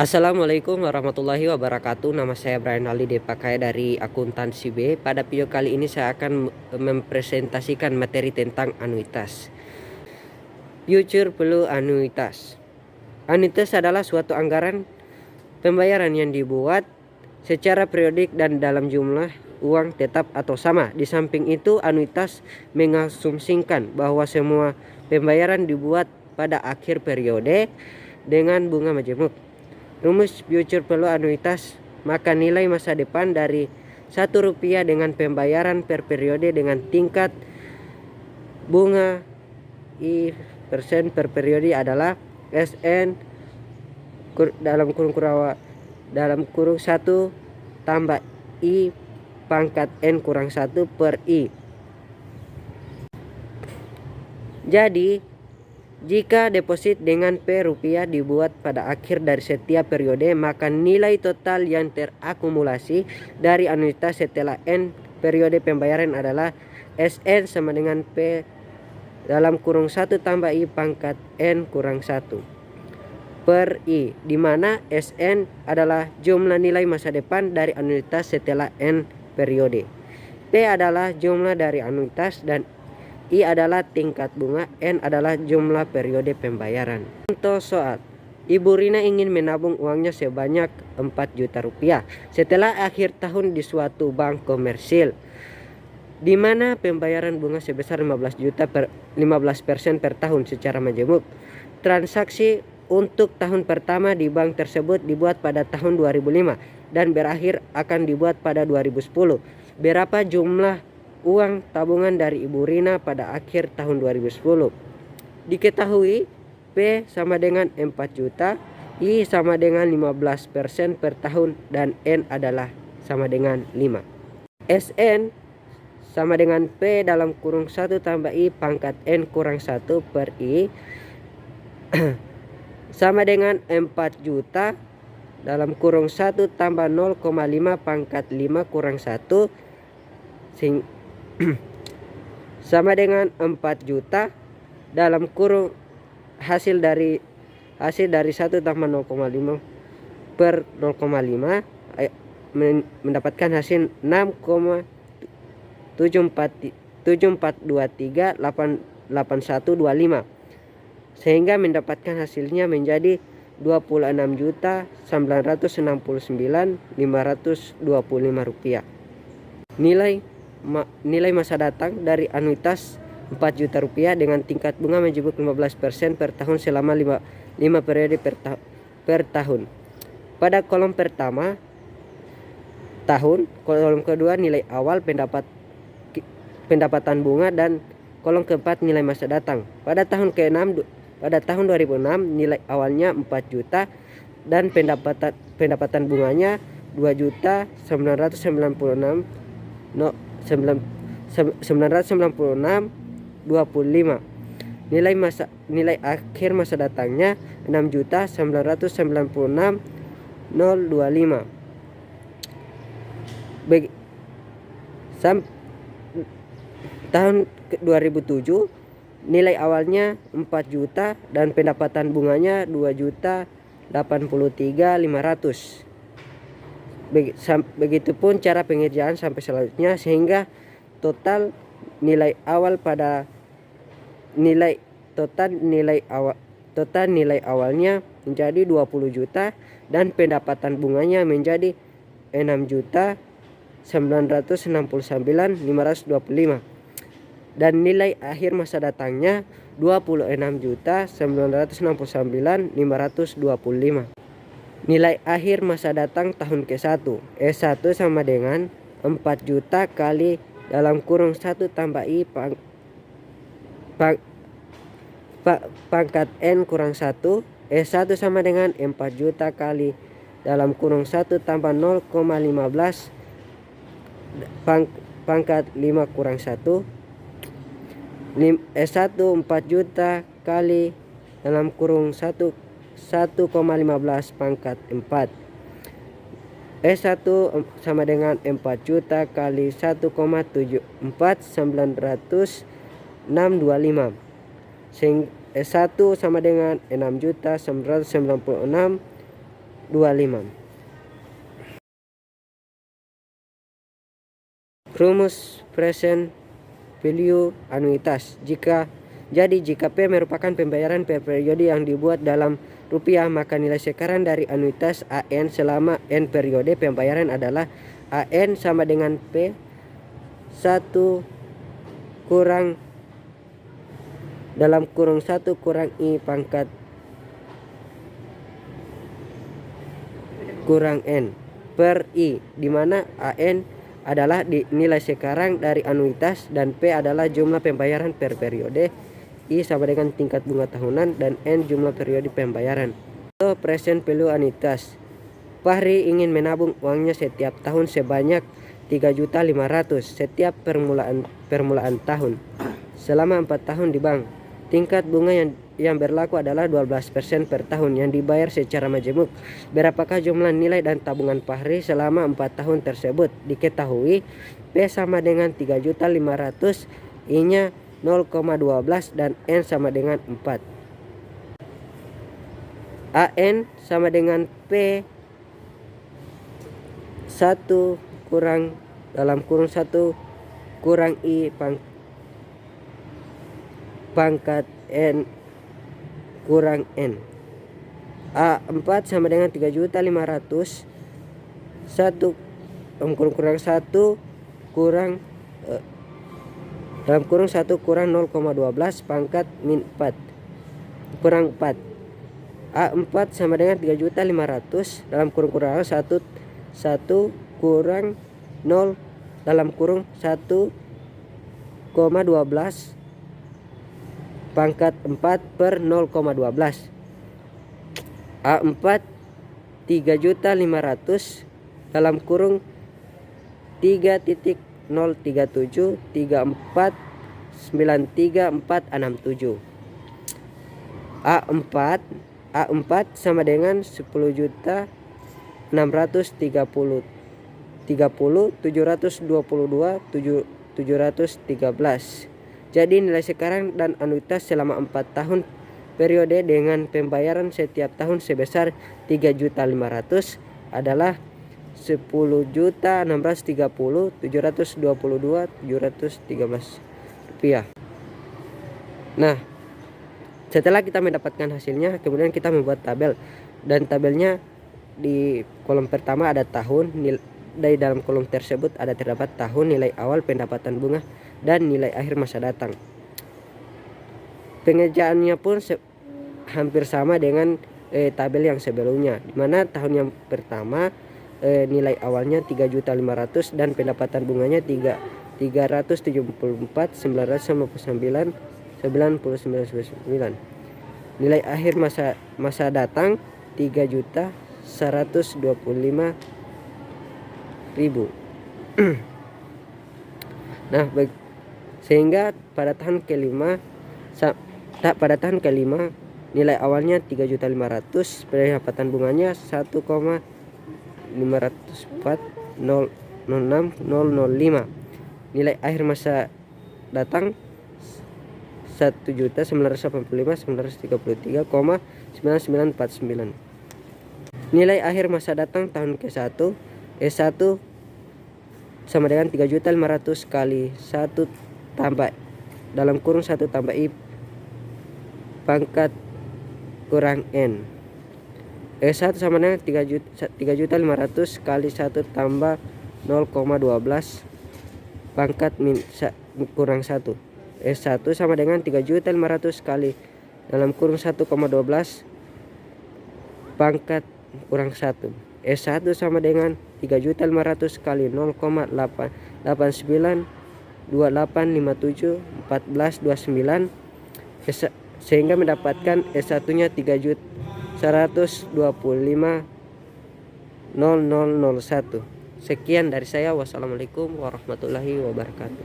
Assalamualaikum warahmatullahi wabarakatuh. Nama saya Brian Ali Depakai dari Akuntansi B. Pada video kali ini saya akan mempresentasikan materi tentang anuitas. Future Blue Anuitas. Anuitas adalah suatu anggaran pembayaran yang dibuat secara periodik dan dalam jumlah uang tetap atau sama. Di samping itu, anuitas mengasumsikan bahwa semua pembayaran dibuat pada akhir periode dengan bunga majemuk. Rumus future value anuitas, maka nilai masa depan dari Rp1 dengan pembayaran per periode dengan tingkat bunga I persen per periode adalah SN dalam kurung 1 tambah I pangkat N kurang 1 per I. Jadi jika deposit dengan P rupiah dibuat pada akhir dari setiap periode, maka nilai total yang terakumulasi dari anuitas setelah N periode pembayaran adalah SN sama dengan P dalam kurung 1 tambah I pangkat N kurang 1 per I, di mana SN adalah jumlah nilai masa depan dari anuitas setelah N periode. P adalah jumlah dari anuitas dan I adalah tingkat bunga, N adalah jumlah periode pembayaran. Contoh soal, Ibu Rina ingin menabung uangnya sebanyak Rp4 juta setelah akhir tahun di suatu bank komersil, di mana pembayaran bunga sebesar 15% per tahun secara majemuk. Transaksi untuk tahun pertama di bank tersebut dibuat pada tahun 2005 dan berakhir akan dibuat pada 2010. Berapa jumlah uang tabungan dari Ibu Rina pada akhir tahun 2010? Diketahui P sama dengan 4 juta, I sama dengan 15% per tahun, dan N adalah sama dengan 5. SN sama dengan P dalam kurung 1 tambah I pangkat N kurang 1 per I sama dengan 4 juta dalam kurung 1 tambah 0,5 pangkat 5 kurang 1 sama dengan 4 juta dalam kurung hasil dari 1 tambah 0,5 per 0,5 mendapatkan hasil 6,74238125, sehingga mendapatkan hasilnya menjadi 26.969.525 rupiah. Nilai masa datang dari anuitas Rp4 juta dengan tingkat bunga majemuk 15% per tahun selama 5 periode per tahun. Pada kolom pertama tahun, kolom kedua nilai awal pendapatan bunga, dan kolom keempat nilai masa datang. Pada tahun tahun 2006 nilai awalnya 4 juta dan pendapatan bunganya 2.996.25. Nilai akhir masa datangnya 6.996.025. Tahun 2007 nilai awalnya 4 juta dan pendapatan bunganya 2.083.500. Begitupun cara pengerjaan sampai selanjutnya, sehingga total nilai awalnya menjadi 20 juta dan pendapatan bunganya menjadi 6.969.525, dan nilai akhir masa datangnya 26.969.525. Nilai akhir masa datang tahun ke-1 S1 sama dengan 4 juta kali dalam kurung 1 tambah I pangkat N kurang 1. S1 sama dengan 4 juta kali dalam kurung 1 tambah 0,15 pangkat 5 kurang 1. S1 4 juta kali dalam kurung 1,15 pangkat 4. S1 sama dengan 4 juta kali 1,74926. S1 sama dengan 6.996.025 Rumus present value anuitas. Jika P merupakan pembayaran per periode yang dibuat dalam rupiah, maka nilai sekarang dari anuitas AN selama N periode pembayaran adalah AN sama dengan P 1 kurang dalam kurung 1 kurang I pangkat kurang N per I, di mana AN adalah nilai sekarang dari anuitas dan P adalah jumlah pembayaran per periode, I sama dengan tingkat bunga tahunan, dan N jumlah periode pembayaran. Present value anuitas. Fahri ingin menabung uangnya setiap tahun sebanyak 3.500.000 setiap permulaan tahun selama 4 tahun di bank. Tingkat bunga yang berlaku adalah 12% per tahun yang dibayar secara majemuk. Berapakah jumlah nilai dan tabungan Fahri selama 4 tahun tersebut? Diketahui P sama dengan 3.500.000, I-nya 0,12 dan N sama dengan 4. AN sama dengan P 1 kurang dalam kurung 1 kurang I pangkat N kurang N. A4 sama dengan 3.500.000 1 kurang 1 kurang dalam kurung 1 kurang 0,12 pangkat min 4 kurang 4. A4 sama dengan 3.500.000 dalam kurung 1 kurang 0 dalam kurung 1,12 pangkat 4 per 0,12. A4 3.500.000 dalam kurung 3.0373493.467. A4 sama dengan 10.630.722.713. Jadi nilai sekarang dan anuitas selama 4 tahun periode dengan pembayaran setiap tahun sebesar 3.500.000 adalah 10.630.722.713 rupiah. Nah, setelah kita mendapatkan hasilnya, kemudian kita membuat tabel, dan tabelnya di kolom pertama ada tahun, dari dalam kolom tersebut ada terdapat tahun, nilai awal, pendapatan bunga, dan nilai akhir masa datang. Pengerjaannya pun hampir sama dengan tabel yang sebelumnya, di mana tahun yang pertama nilai awalnya 3.500.000 dan pendapatan bunganya 374.999.99. Nilai akhir masa datang 3.125.000. Nah, sehingga pada tahun kelima nilai awalnya 3.500.000, pendapatan bunganya 1,504.006.005. Nilai akhir masa datang 1.985.933,9949. Nilai akhir masa datang tahun ke-1 S1 sama dengan 3.500.000 kali 1 tambah dalam kurung 1 tambah I pangkat kurang N. S1 sama dengan 3.500.000 kali 1 tambah 0,12 pangkat min kurang 1. S1 sama dengan 3.500.000 kali dalam kurung 1,12 pangkat kurang 1. S1 sama dengan 3.500.000 kali 0,8928571429, sehingga mendapatkan S1 nya 3.125.0001. Sekian dari saya. Wassalamualaikum warahmatullahi wabarakatuh.